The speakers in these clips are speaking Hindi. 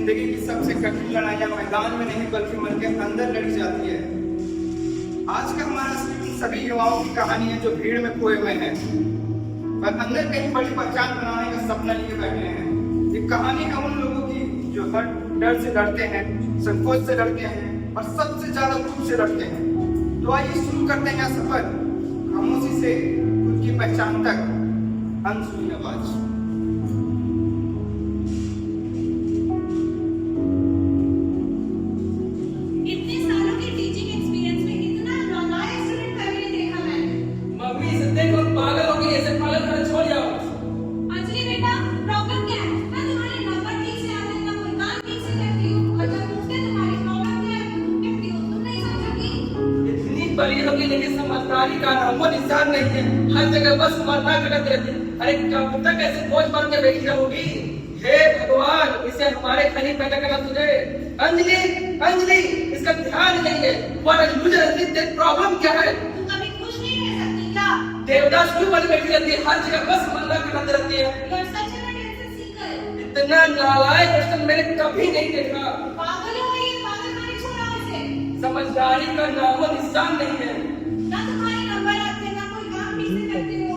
जिंदगी की सबसे कठिन लड़ाइयाँ मैदान में नहीं बल्कि मन के अंदर लड़ी जाती है। आज का हमारा स्क्रिप्ट सभी युवाओं की कहानी है जो भीड़ में खोए हुए हैं पर अंदर कहीं बड़ी पहचान बनाने का सपना लिए बैठे हैं। ये कहानी है उन लोगों की जो हर डर से डरते हैं, संकोच से डरते हैं और सबसे ज्यादा खुद से डरते हैं। तो आइए शुरू करते हैं सफर खामोशी से उनकी पहचान तक। अनसुनी आवाज। बड़ी होगी लेकिन समझदारी का नामो निशान नहीं है। हर जगह बस मरना कटत रहती है। अरे कब तक ऐसे बोझ बन के बैठी रहूंगी? हे भगवान, इसे हमारे खनी पैदा करना तुझे। अंजलि, अंजलि, इसका ध्यान नहीं है। व्हाट मुझे तेरी प्रॉब्लम क्या है? तू कभी खुश नहीं रह सकती क्या? देवदास क्यों बन बैठी रहती है? हर जगह बस मरना कटत रहती है। You are such an attention seeker. इतना नालायक पर्सन मैंने कभी नहीं देखा। पागल हो गई है, पागलखाने छोड़ा इसे। समझदारी का नामो निशान नहीं है। ना तुम्हारे नंबर आते हैं, ना कोई काम ठीक से करती हो।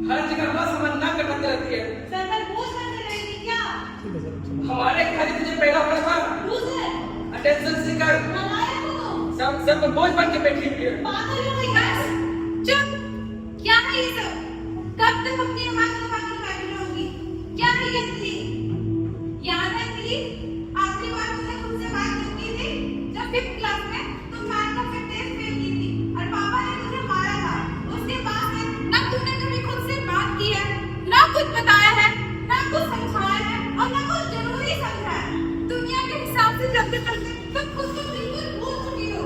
हर जगह बस मरना कटत रहती है। सर पर बोझ बनकर रहेगी क्या? हमारे घर तुझे पैदा हुआ था। Loser. Attention seeker. नालायक हो तुम। सब पर बोझ बन के बैठी हुई है। पागल हो गई बस। चुप। क्या है ये सब? कब तक अपनी आवाज को पागल बैठी रहोगी? क्या है ये अंजलि? याद है अंजलि? आखिरी बार तुमने मुझसे बात क्यों की थी? जब 5th क्लास में तुम मैथ का फिर टेस्ट फेल की थी और पापा ने तुझे मारा था। उसके बाद से ना तुमने कभी खुद से बात की है, ना कुछ बताया है, ना कुछ समझाया है और ना कुछ जरूरी समझा है। दुनिया के हिसाब से चलते चलते तुम खुद को बिल्कुल भूल चुकी हो।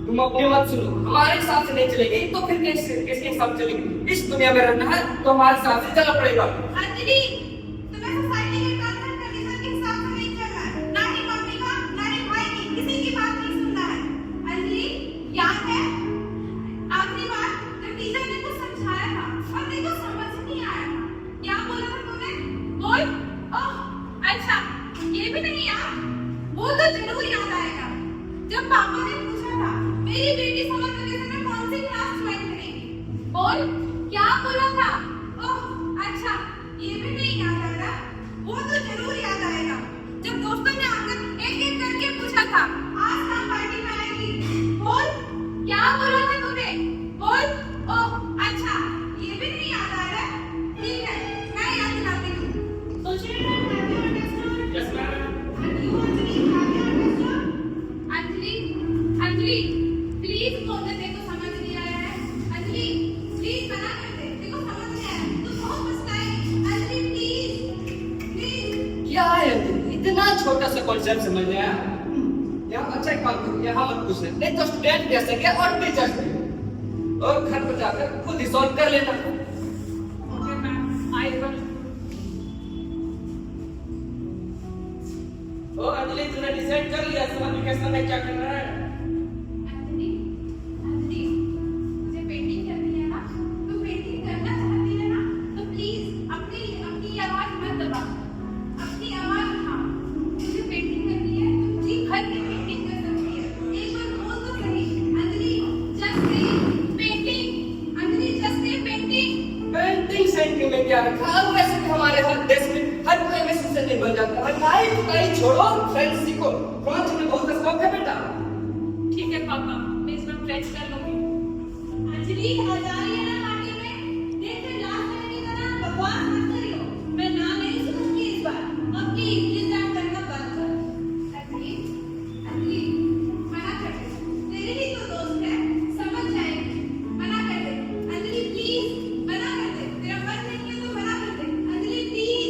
तुम अपनी बात सुनो। हमारे हिसाब से नहीं चलेगी तो फिर किसके हिसाब से चलेगी? इस दुनिया में रहना है तो हमारे हिसाब से चलना पड़ेगा। अंजलि, तुम्हें सोसाइटी के टर्म्स एंड कंडीशन के हिसाब से नहीं चलना है। ना ही मम्मी का, ना ही भाई की, किसी की बात नहीं सुनना है। अंजलि, याद है आखिरी बार जब टीचर ने कुछ समझाया था और तेरे को समझ नहीं आया था, क्या बोला था तूने? बोल। ओह, अच्छा, ये भी नहीं याद? वो तो जरूर याद आएगा जब पापा ने पूछा था मेरी बेटी समर वेकेशन में कौन सी क्लास ज्वाइन करेगी। बोल, क्या बोला था? ओह, अच्छा, ये भी नहीं याद आ रहा? वो तो जरूर याद आएगा जब दोस्तों ने आकर एक एक करके पूछा था आज हम पार्टी में आएगी। बोल, क्या बोला था तूने? बोल। ओह, अच्छा, ये भी नहीं याद आ रहा? ठीक है, मैं याद दिलाती हूँ। So children, have you understood? Yes, ma'am. And you, Anjali, have you understood? Anjali, Anjali, please बोल दे तेरे को समझ नहीं आया है। अंजलि, प्लीज मना कर दे, तेरे को समझ नहीं आया। तू बहुत पछताएगी। Anjali, please, please. क्या है इतना छोटा सा कॉन्सेप्ट समझ में आया? यहाँ अच्छा एक काम करो, यहाँ मत पूछना, नहीं तो स्टूडेंट कह सके और टीचर्स भी, और घर पर जाकर खुद ही सॉल्व कर लेना। Okay ma'am, I will. ओ अंजलि, तूने डिसाइड कर लिया समर वेकेशन में क्या करना है? अंजलि, अंजलि, मुझे पेंटिंग करनी है ना? तू पेंटिंग करना चाहती है ना? तो प्लीज अपनी अपनी आवाज मत दबा। अपनी आवाज उठा। मुझे पेंटिंग करनी है, तुम जी भर के पेंटिंग कर सकती है। एक बार बोल तो सही। अंजलि, जस्ट से पेंटिंग। अंजलि, जस्ट से पेंटिंग। पेंटिंग सेंटिंग में क्या रखा? अब वैसे भी हमारे हर देश में हर कोई में से नहीं बन जाता है। पढ़ाई छोड़ो, फ्रेंड्स सीखो। फ्रेंच में बहुत स्कोप है बेटा। ठीक है पापा, मैं इसमें फ्रेंच कर लूंगी। अंजलि, आ जा रही है ना पार्टी में? देख के लास्ट टाइम की तरह बकवास मत करियो। मैं ना नहीं सुनूंगी इस बार। अब प्लीज डांस करना बंद कर। अंजलि, अंजलि, मना कर दे। तेरे ही तो दोस्त है, समझ जाएगी। मना कर दे। अंजलि, प्लीज, मना कर दे। तेरा मन नहीं है तो मना कर दे। अंजलि, प्लीज।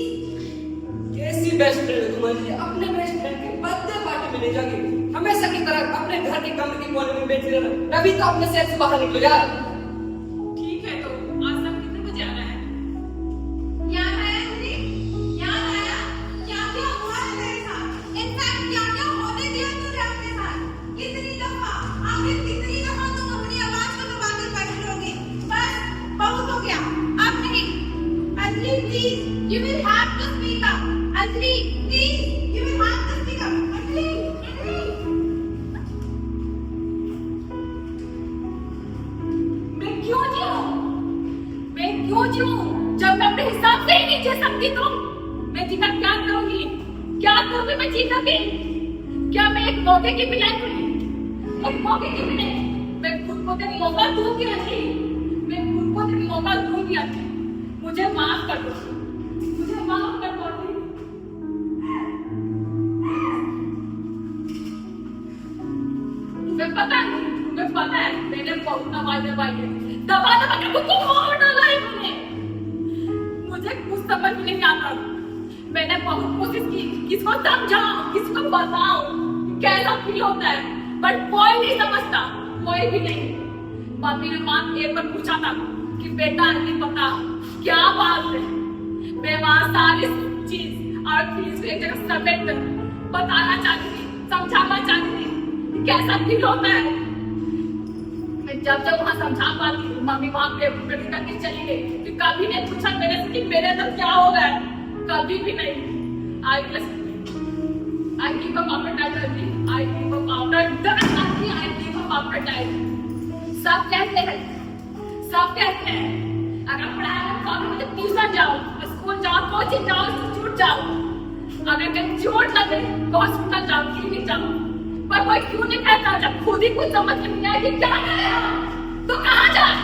कैसी बेस्ट फ्रेंड है तुम्हारी? अपने बेस्ट फ्रेंड की बर्थडे पार्टी में नहीं जागी, हमेशा की तरह अपने घर के कमरे की कोने में बैठी रहना। अभी तो अपने सेट से बाहर निकलो यार। ठीक है, तो आज तक कितने बजे आना है? याद आया अंजलि? याद आया? क्या क्या हुआ है तेरे साथ? इनफैक्ट क्या क्या होने दिया तूने अपने साथ? कितनी दफा, आखिर कितनी दफा तुम अपनी आवाज को दबाकर बैठी रहोगी? बस, बहुत हो गया, अब नहीं। Anjali, please, you will have to speak up. Anjali, please, you will have to speak up. दूं कि मैं जीत सके? क्या मैं एक मौके की बिना एक मौके की बिना मैं खुद को तेरी मौका दूं कि नहीं? मैं खुद को तेरी मौका दूं कि नहीं? मुझे माफ कर दो, मुझे माफ कर दो। तुम्हें पता है मैंने बहुत दबाई है, दबा के खुद को मार डाला है मैंने। मुझे कुछ समझ में नहीं आता। मैंने बहुत कोशिश की किसको समझाऊं, किसको बताऊं कैसा फील होता है, बट कोई नहीं समझता, कोई भी नहीं। मम्मी ने मां एक बार पूछा था कि बेटा नहीं पता क्या बात है। मैं वहां सारी चीज और फीलिंग्स एक जगह समेट कर बताना चाहती थी, समझाना चाहती थी कैसा फील होता है। मैं जब वहां समझा पाती थी, मम्मी वहां पे करके चली गई कि कभी नहीं पूछा मेरे से कि मेरे अंदर क्या हो रहा है, कभी भी नहीं। I give up after that only. I give up after that only. I give up after that. सब कहते हैं अगर पढ़ाई में कम मुझे ट्यूशन जाओ, स्कूल जाओ, कोचिंग जाओ, इंस्टीट्यूट जाओ, अगर कहीं चोट लगे तो हॉस्पिटल जाओ, क्लिनिक जाओ, पर कोई क्यों नहीं कहता? जब खुद ही कुछ समझ में नहीं आए कि क्या करेगा तो कहाँ जाए?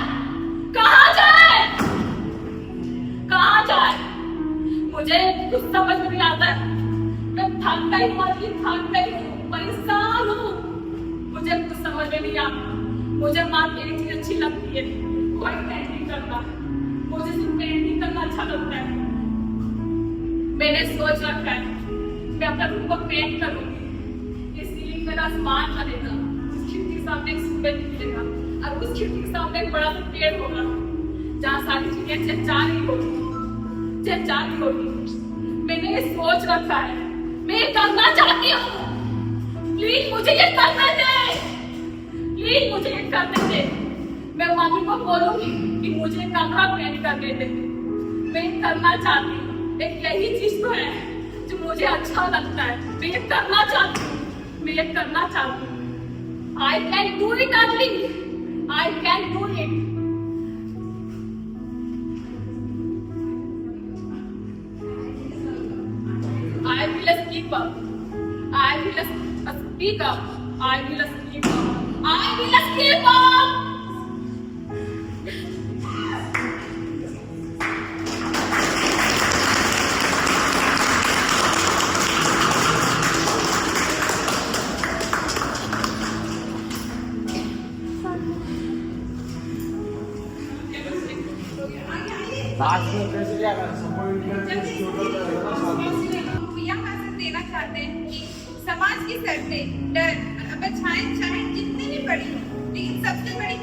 मुझे कुछ समझ में नहीं आता है। मैं थक गई हूँ, परेशान हूँ। मुझे कुछ समझ में नहीं आता। मुझे माँ की एक चीज अच्छी लगती है, कोई पेंटिंग करना। मुझे सिर्फ पेंटिंग करना अच्छा लगता है। मैंने सोच रखा है मैं अपने रूम को पेंट करूंगी, इसलिए मेरा आसमान बनेगा, उस खिड़की के सामने एक सूरज निकलेगा और उस खिड़की के सामने एक बड़ा सा पेड़ होगा जहाँ सारी चीजें चहचहाती होगी। मैंने ये सोच रखा है, मैं ये करना चाहती हूँ। प्लीज मुझे ये करने दे। मैं मम्मी को बोलूंगी कि मुझे कमरा पेंट करने दे। मैं करना चाहती हूँ, एक यही चीज तो है जो मुझे अच्छा लगता है। मैं ये करना चाहती हूँ। I can do it, darling. I can do it. I will speak up. I will speak up. I will speak up. I will speak up. यह मैसेज देना चाहते हैं कि समाज की सर पे डर और अपेक्षाएं चाहे जितनी भी बड़ी, लेकिन सबसे बड़ी